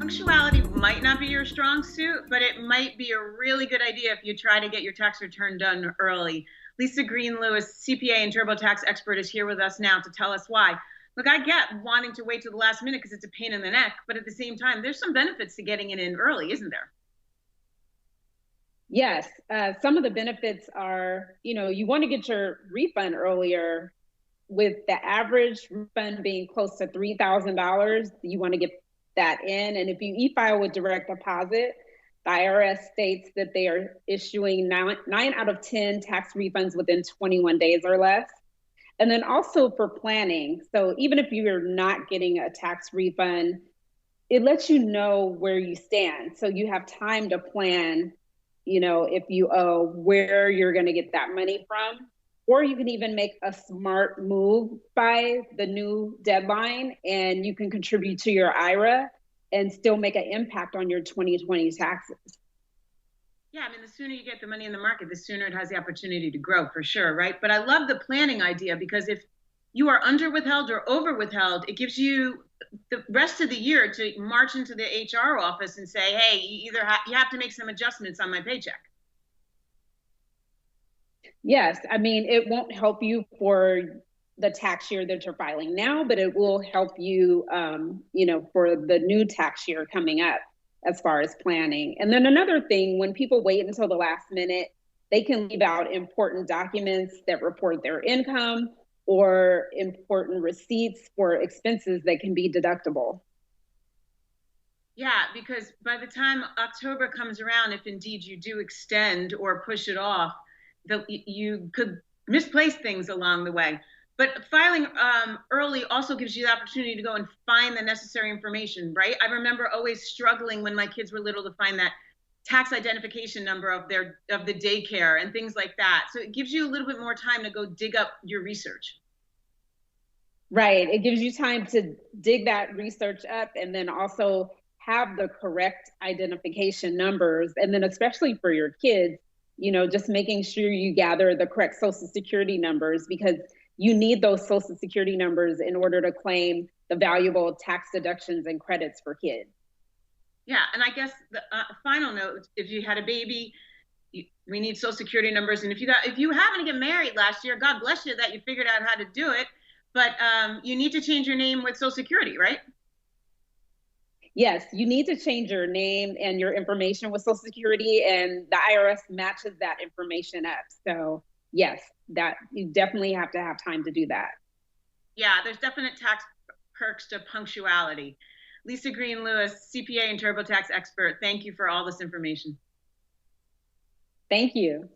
Punctuality might not be your strong suit, but it might be a really good idea if you try to get your tax return done early. Lisa Green Lewis, CPA and TurboTax expert, is here with us now to tell us why. Look, I get wanting to wait till the last minute because it's a pain in the neck, but at the same time, there's some benefits to getting it in early, isn't there? Yes, some of the benefits are, you want to get your refund earlier. With the average refund being close to $3,000, you want to get that in. And if you e-file with direct deposit, the IRS states that they are issuing nine out of 10 tax refunds within 21 days or less. And then also for planning. So even if you're not getting a tax refund, it lets you know where you stand. So you have time to plan, if you owe, where you're going to get that money from. Or you can even make a smart move by the new deadline and you can contribute to your IRA and still make an impact on your 2020 taxes. Yeah, I mean, the sooner you get the money in the market, the sooner it has the opportunity to grow for sure, right? But I love the planning idea because if you are under withheld or over withheld, it gives you the rest of the year to march into the HR office and say, hey, you have to make some adjustments on my paycheck. Yes, I mean, it won't help you for the tax year that you're filing now, but it will help you, for the new tax year coming up as far as planning. And then another thing, when people wait until the last minute, they can leave out important documents that report their income or important receipts for expenses that can be deductible. Yeah, because by the time October comes around, if indeed you do extend or push it off, you could misplace things along the way. But filing early also gives you the opportunity to go and find the necessary information, right? I remember always struggling when my kids were little to find that tax identification number of the daycare and things like that. So it gives you a little bit more time to go dig up your research. Right. It gives you time to dig that research up and then also have the correct identification numbers. And then especially for your kids, just making sure you gather the correct social security numbers because you need those social security numbers in order to claim the valuable tax deductions and credits for kids. Yeah, and I guess the final note: if you had a baby, we need social security numbers. And if you happen to get married last year, God bless you that you figured out how to do it. But you need to change your name with social security, right? Yes, you need to change your name and your information with Social Security, and the IRS matches that information up. So yes, that you definitely have to have time to do that. Yeah, there's definite tax perks to punctuality. Lisa Green Lewis, CPA and TurboTax expert, thank you for all this information. Thank you.